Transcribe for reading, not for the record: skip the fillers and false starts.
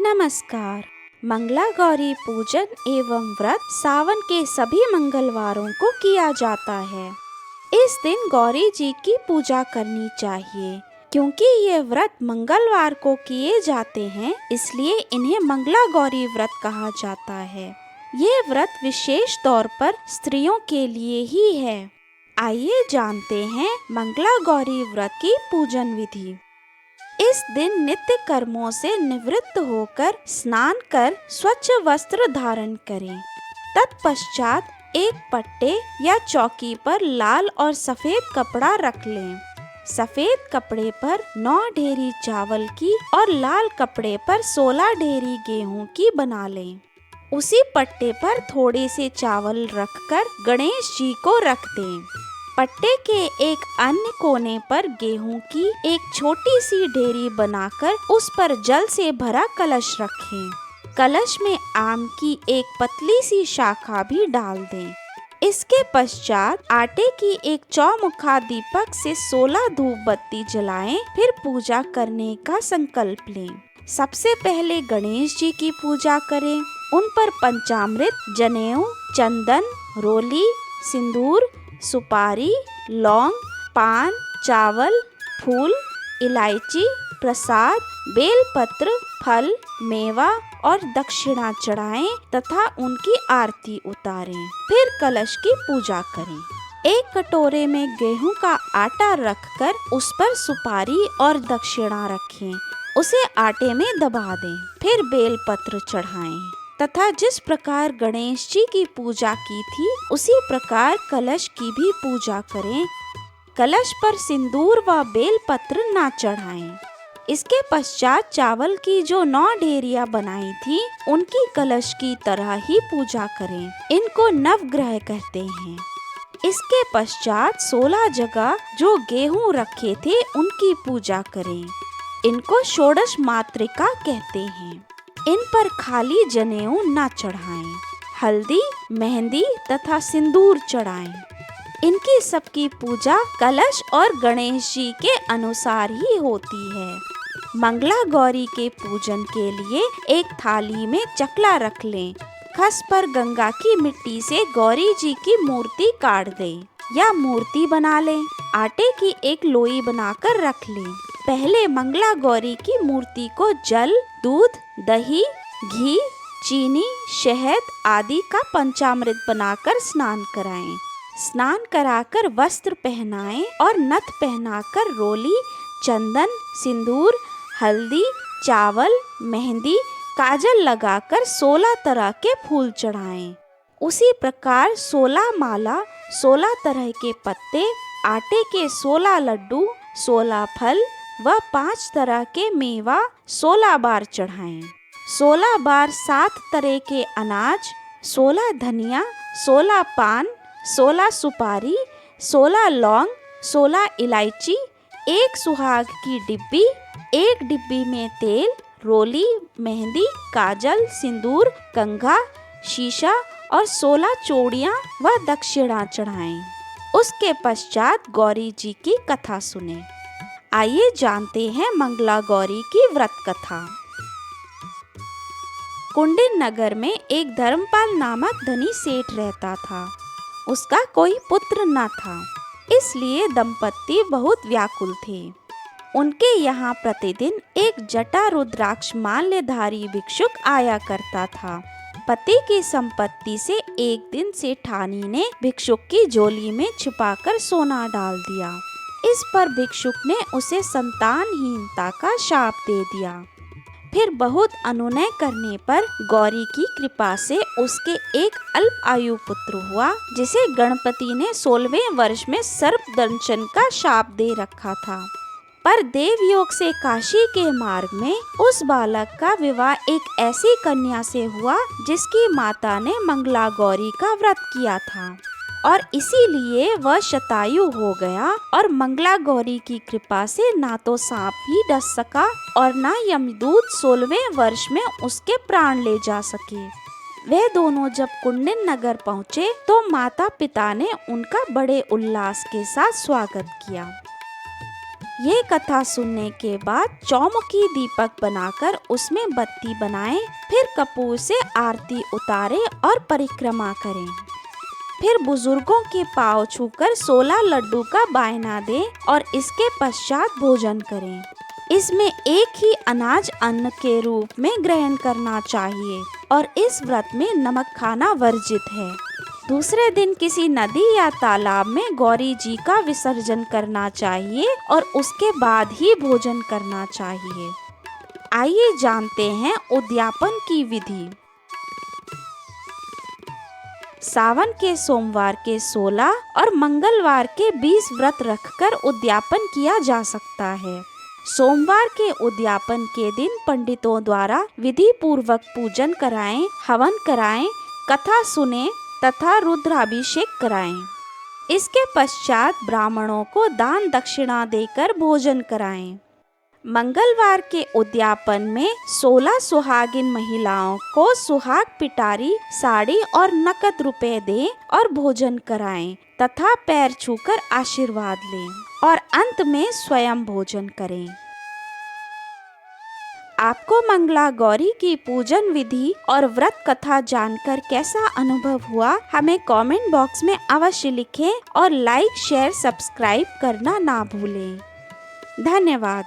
नमस्कार। मंगला गौरी पूजन एवं व्रत सावन के सभी मंगलवारों को किया जाता है। इस दिन गौरी जी की पूजा करनी चाहिए। क्योंकि ये व्रत मंगलवार को किए जाते हैं, इसलिए इन्हें मंगला गौरी व्रत कहा जाता है। ये व्रत विशेष तौर पर स्त्रियों के लिए ही है। आइए जानते हैं मंगला गौरी व्रत की पूजन विधि। इस दिन नित्य कर्मों से निवृत्त होकर स्नान कर स्वच्छ वस्त्र धारण करें। तत्पश्चात एक पट्टे या चौकी पर लाल और सफेद कपड़ा रख लें। सफेद कपड़े पर 9 ढेरी चावल की और लाल कपड़े पर 16 ढेरी गेहूं की बना लें। उसी पट्टे पर थोड़े से चावल रखकर गणेश जी को रख दें। पट्टे के एक अन्य कोने पर गेहूं की एक छोटी सी ढेरी बनाकर उस पर जल से भरा कलश रखें। कलश में आम की एक पतली सी शाखा भी डाल दें। इसके पश्चात आटे की एक चौमुखा दीपक से 16 धूप बत्ती जलाएं। फिर पूजा करने का संकल्प लें। सबसे पहले गणेश जी की पूजा करें। उन पर पंचामृत, जनेऊ, चंदन, रोली, सिंदूर, सुपारी, लौंग, पान, चावल, फूल, इलायची, प्रसाद, बेलपत्र, फल, मेवा और दक्षिणा चढ़ाएं तथा उनकी आरती उतारें। फिर कलश की पूजा करें। एक कटोरे में गेहूं का आटा रखकर उस पर सुपारी और दक्षिणा रखें। उसे आटे में दबा दें। फिर बेलपत्र चढ़ाएं तथा जिस प्रकार गणेश जी की पूजा की थी, उसी प्रकार कलश की भी पूजा करें। कलश पर सिंदूर व बेलपत्र न चढ़ाएं। इसके पश्चात चावल की जो 9 ढेरियां बनाई थी, उनकी कलश की तरह ही पूजा करें। इनको नवग्रह कहते हैं। इसके पश्चात 16 जगह जो गेहूं रखे थे, उनकी पूजा करें। इनको षोडश मातृका कहते हैं। इन पर खाली जनेऊ न चढ़ाएं। हल्दी, मेहंदी तथा सिंदूर चढ़ाएं। इनकी सबकी पूजा कलश और गणेश जी के अनुसार ही होती है। मंगला गौरी के पूजन के लिए एक थाली में चकला रख लें। खस पर गंगा की मिट्टी से गौरी जी की मूर्ति काट दें या मूर्ति बना लें। आटे की एक लोई बनाकर रख लें। पहले मंगला गौरी की मूर्ति को जल, दूध, दही, घी, चीनी, शहद आदि का पंचामृत बनाकर स्नान कराएं। स्नान कराकर वस्त्र पहनाएं और नथ पहनाकर रोली, चंदन, सिंदूर, हल्दी, चावल, मेहंदी, काजल लगाकर 16 तरह के फूल चढ़ाएं। उसी प्रकार 16 माला, 16 तरह के पत्ते, आटे के 16 लड्डू, 16 फल व 5 तरह के मेवा 16 बार चढ़ाएं। 16 बार 7 तरह के अनाज, 16 धनिया, 16 पान, 16 सुपारी, 16 लौंग, 16 इलायची, एक सुहाग की डिब्बी, एक डिब्बी में तेल, रोली, मेहंदी, काजल, सिंदूर, कंघा, शीशा और 16 चूड़ियाँ व दक्षिणा चढ़ाएं। उसके पश्चात गौरी जी की कथा सुने। आइए जानते हैं मंगला गौरी की व्रत कथा। कुंडिन नगर में एक धर्मपाल नामक धनी सेठ रहता था। उसका कोई पुत्र न था, इसलिए दंपत्ति बहुत व्याकुल थे। उनके यहाँ प्रतिदिन एक जटा रुद्राक्ष माल्यधारी भिक्षुक आया करता था। पति की संपत्ति से एक दिन सेठानी ने भिक्षुक की झोली में छिपाकर सोना डाल दिया। इस पर भिक्षुक ने उसे संतानहीनता का शाप दे दिया। फिर बहुत अनुनय करने पर गौरी की कृपा से उसके एक अल्प आयु पुत्र हुआ, जिसे गणपति ने 16वें वर्ष में सर्पदंशन का शाप दे रखा था। पर देवयोग से काशी के मार्ग में उस बालक का विवाह एक ऐसी कन्या से हुआ जिसकी माता ने मंगला गौरी का व्रत किया था और इसीलिए वह शतायु हो गया और मंगला गौरी की कृपा से ना तो सांप ही डस सका और ना यमदूत 16वें वर्ष में उसके प्राण ले जा सके। वे दोनों जब कुंडिन नगर पहुँचे तो माता पिता ने उनका बड़े उल्लास के साथ स्वागत किया। ये कथा सुनने के बाद चौमुखी दीपक बनाकर उसमें बत्ती बनाएं, फिर कपूर से आरती उतारें और परिक्रमा करें। फिर बुजुर्गों के पांव छूकर 16 लड्डू का बायना दें और इसके पश्चात भोजन करें। इसमें एक ही अनाज अन्न के रूप में ग्रहण करना चाहिए और इस व्रत में नमक खाना वर्जित है। दूसरे दिन किसी नदी या तालाब में गौरी जी का विसर्जन करना चाहिए और उसके बाद ही भोजन करना चाहिए। आइए जानते हैं उद्यापन की विधि। सावन के सोमवार के 16 और मंगलवार के 20 व्रत रखकर उद्यापन किया जा सकता है। सोमवार के उद्यापन के दिन पंडितों द्वारा विधि पूर्वक पूजन कराएं, हवन कराएं, कथा सुने तथा रुद्राभिषेक कराएं। इसके पश्चात ब्राह्मणों को दान दक्षिणा देकर भोजन कराएं। मंगलवार के उद्यापन में 16 सुहागिन महिलाओं को सुहाग पिटारी, साड़ी और नकद रुपए दें और भोजन कराएं तथा पैर छूकर आशीर्वाद लें और अंत में स्वयं भोजन करें। आपको मंगला गौरी की पूजन विधि और व्रत कथा जानकर कैसा अनुभव हुआ, हमें कमेंट बॉक्स में अवश्य लिखें और लाइक, शेयर, सब्सक्राइब करना ना भूलें। धन्यवाद।